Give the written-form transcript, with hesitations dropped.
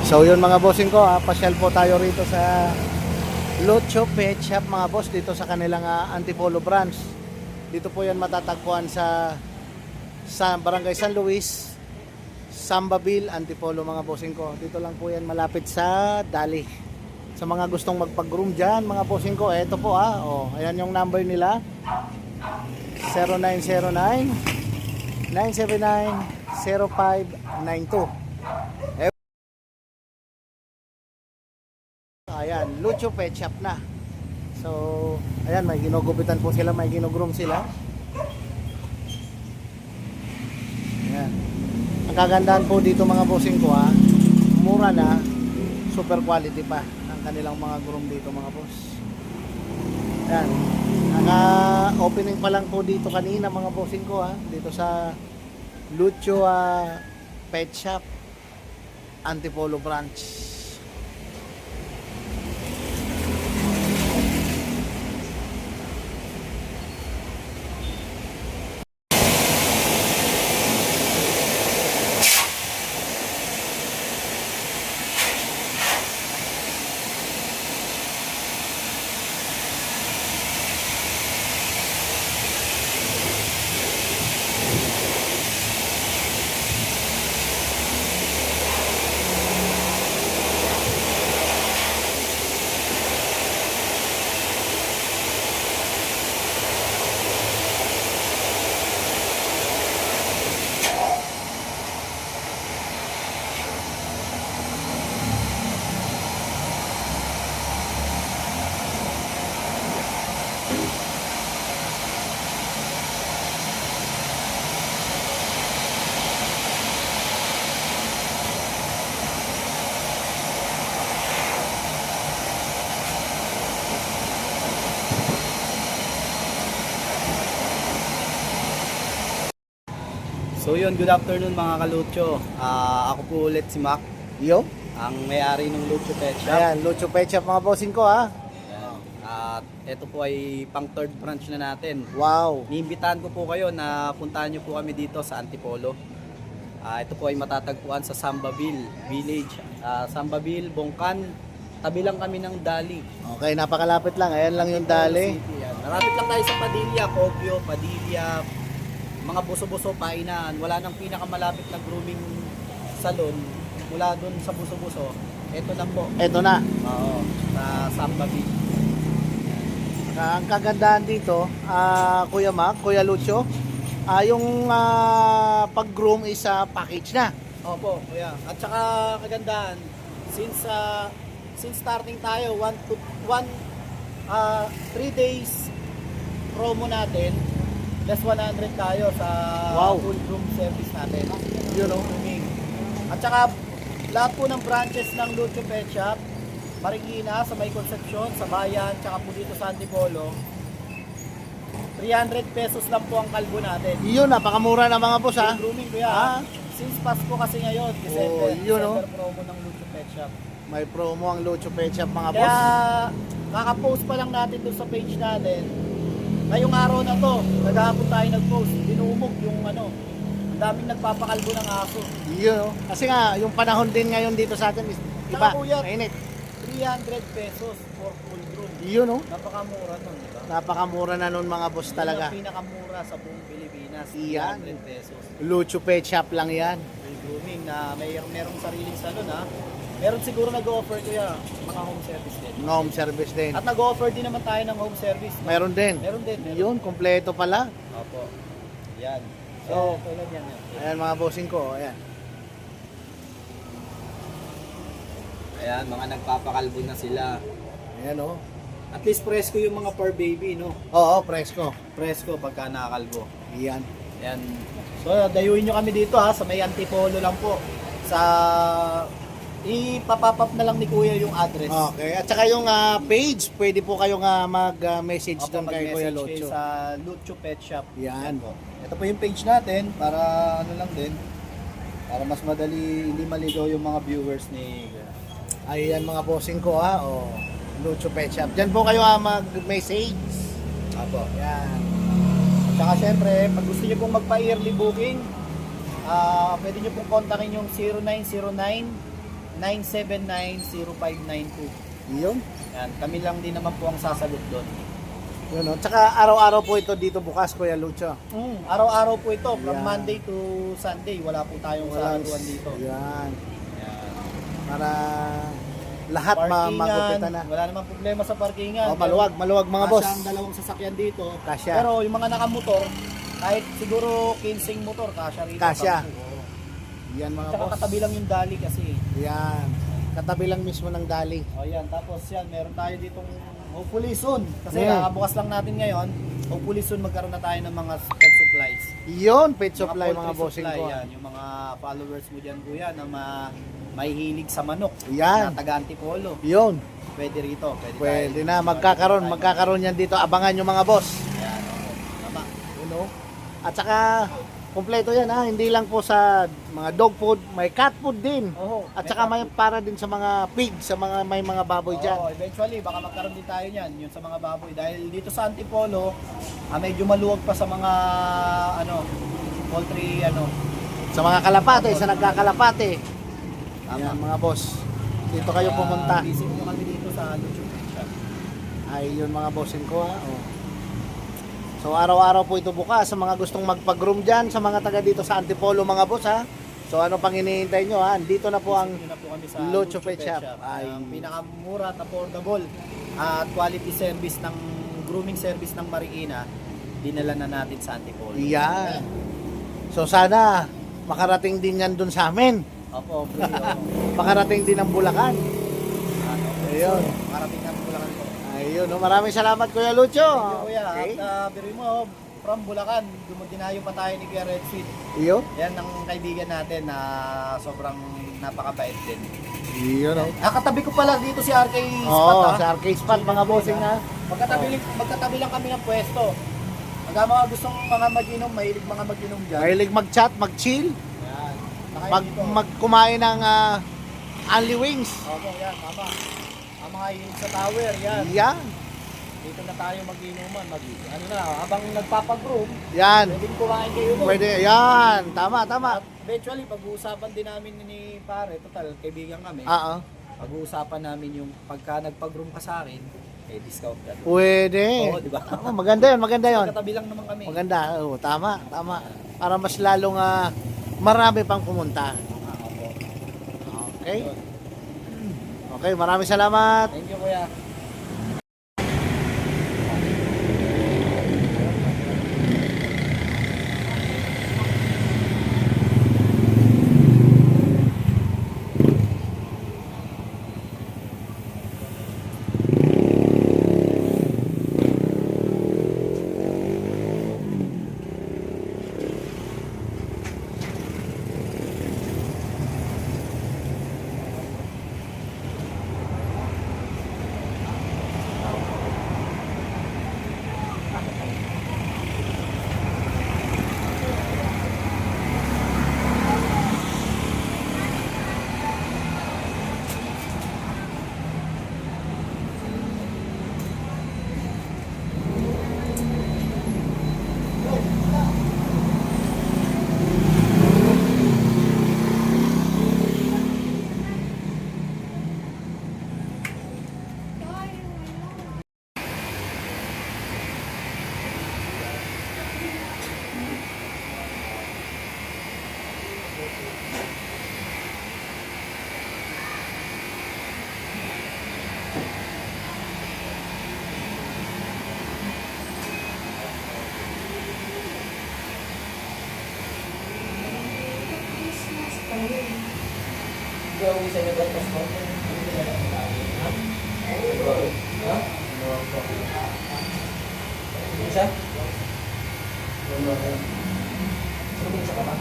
So yun mga bossing ko, pasyal po tayo rito sa Lucho Pet Shop mga boss, dito sa kanilang Antipolo branch. Dito po yan matatagpuan sa Barangay San Luis, Sambaville, Antipolo mga bossing ko. Dito lang po yan malapit sa Dali. Sa mga gustong magpag-groom dyan mga bossing ko, eto po ayan yung number nila, 0909 979 0592. Ayan, Lucho Pet Shop na. So, ayan, may ginugupitan po sila, may ginugroom sila. Ayan. Ang kagandahan po dito mga bossing ko mura na, super quality pa ang kanilang mga groom dito mga boss. Ayan. Opening pa lang po dito kanina mga bossing ko dito sa Lucho Pet Shop Antipolo branch. So yun, good afternoon mga kalutso. Ako po ulit si Mac, Yo, ang may-ari ng Lucho Pet Shop. ayan, Lucho Pet Shop mga bossing ko Ayan. At ito po ay pang third branch na natin. Wow. Niimbitahan ko po kayo na puntahan nyo po kami dito sa Antipolo. Ito po ay matatagpuan sa Sambaville Village. Sambaville, Bongkan, tabi lang kami ng Dali. Okay, napakalapit lang. Ayan lang yung Dali. City, yan. Narapit lang tayo sa Padilla, Kogyo, Padilla, mga buso-buso, Painan. Wala nang pinakamalapit na grooming salon mula dun sa buso-buso. Ito lang po. Ito na. Oo, sa Sambaville. Ang kagandahan dito, Kuya Mac, Kuya Lucho, yung pag-groom is package na. Opo, kuya. At saka kagandahan, since starting tayo, 3 days promo natin, plus 100 tayo sa Wow. full groom service natin. You know? At saka lahat po ng branches ng Lucho Pet Shop, Marikina, sa May Concepcion, sa Bayan, tsaka po dito sa Antipolo, 300 pesos lang po ang kalbo natin. Yun, napakamura na mga boss Full grooming kuya. Ah. Since Pasko kasi ngayon, December, yun, December promo ng Lucho Pet Shop. May promo ang Lucho Pet Shop mga Kaya boss. kaka-post pa lang natin doon sa page natin. Ngayong araw na to, naghahapon tayo nag-post, dinumog yung ang daming nagpapakalbo ng aso. Yun, kasi nga, yung panahon din ngayon dito sa atin is iba, Saka, kuya, mainit. 300 pesos for full groom. Yun, Napakamura nun, di ba? napakamura na nun mga boss Yun talaga. ang pinakamura sa buong Pilipinas, Iyan. 300 pesos. Lucho Pet Shop lang yan. Full grooming na merong sariling salon Meron siguro nag-offer kuya, mga home service din. Home service din. At nag-offer din naman tayo ng home service. Meron din. Meron din. Yun, kompleto pala. Opo. Yan. So, tulad yan. Ayan mga bossing ko, ayan. Ayan, mga nagpapakalbo na sila. Ayan At least presko yung mga per baby, no? Oo, presko. Presko pagka nakakalbo. Ayan. Ayan. So, dayuin nyo kami dito sa may Antipolo lang po. Sa ipapapap na lang ni Kuya yung address. Okay. At saka yung page, pwede po kayong mag-message doon kay Kuya mag-message kayo Lucho. sa Lucho Pet Shop. Yan. Po. Ito po yung page natin para lang din. Para mas madali, hindi maligaw yung mga viewers ni Ayan mga bossing ko Lucho Pet Shop. Diyan po kayo mag-message. Apo. Yan. At saka syempre, pag gusto nyo pong magpa-yearly booking, pwede nyo pong kontakin yung 0909 0917-979-0592. Yun. Yan, kami lang din naman po ang sasagot doon. Yun, no? Tsaka araw-araw po ito dito bukas, Kuya Lucho. Araw-araw po ito, from Yan. Monday to Sunday, wala po tayong sasagutan dito. Yan. Yan. Para lahat magupitan na. Wala namang problema sa parkingan. Oh, maluwag mga boss. Kasya ang dalawang sasakyan dito. Kasya. Pero yung mga nakamotor, kahit siguro 15 motor, kasya rito. Kasya. 10. Oo. Yan mga Tsaka boss. katabi lang yung dali kasi. Yan. Katabi lang mismo ng dali. O yan, tapos yan, meron tayo ditong hopefully soon. Kasi Yeah. kakabukas lang natin ngayon. Hopefully soon magkaroon na tayo ng mga pet supplies. Yun, pet supply mga poultry bossing supply, ko. yan, yung mga followers mo dyan kuya na mahihilig sa manok. Yan. Na taga Antipolo. Yun. Pwede rito. Pwede tayo. na. Magkakaroon yan dito. Abangan nyo mga boss. Yan, oo. Tama. You know? At saka, kompleto yan ha. Hindi lang po sa mga dog food, may cat food din. Oo. At saka may para din sa mga pig, sa mga may mga baboy dyan. Oo, eventually baka magkaroon din tayo niyan, yun sa mga baboy dahil dito sa Antipolo, medyo maluwag pa sa mga poultry Sa mga kalapate, sa nagkakalapate. Tama. Yan mga boss. Dito kayo pumunta. Visit mo kami dito sa YouTube shop. Ay, yun mga bossing ko ha. Oh. So araw-araw po ito bukas sa mga gustong magpag-groom dyan, sa mga taga dito sa Antipolo mga boss ha. So ano pang hinihintay nyo ha? Dito na po ang Visit nyo na po kami sa Lucho Lucho Pet Shop. Ay. Ang pinakamura at affordable at quality service ng grooming service ng Marikina, dinala na natin sa Antipolo. Yan. So sana makarating din yan dun sa amin. Opo, free. Makarating din ang Bulacan. Ayun. Marating na po lang po. Ayun, no? Maraming salamat Kuya Lucho. Thank you, kuya. Okay. At biruin mo, from Bulacan, dumudinayo pa tayo ni Kuya Red Sweet. Iyo. Yan ang kaibigan natin na sobrang napakabait din. Iyo, no? Katabi ko pala dito si RK Spot. Oo, sa arcade spot mga bossing ha. Magkatabi lang kami ng pwesto. Pag mga gustong mga mag-inom, mahilig mga mag-inom dyan. Mahilig mag-chat, mag-chill, Yan. Nakain dito. kumain ng only wings. Opo, yan, tama. Ang mga hilig sa tower, yan. Yan. Dito na tayo mag-inuman. Habang nagpapagroom, Yan. pwedeng kumain kayo doon. Pwede. Yan. Tama, tama. At eventually, pag-uusapan din namin ni pare, total, kaibigan kami. Oo. Pag-uusapan namin yung pagka nagpag-room ka sa akin, discount ka. Pwede. Oo, di ba? Oo, maganda yun, maganda yun. Katabi lang naman kami. Maganda. Oo, tama, tama. Para mas lalong marami pang pumunta. Opo. Okay? Okay, maraming salamat. Thank you, kuya. Gawin sa inyo ba ito? Ha? Isa? Sa ka ba?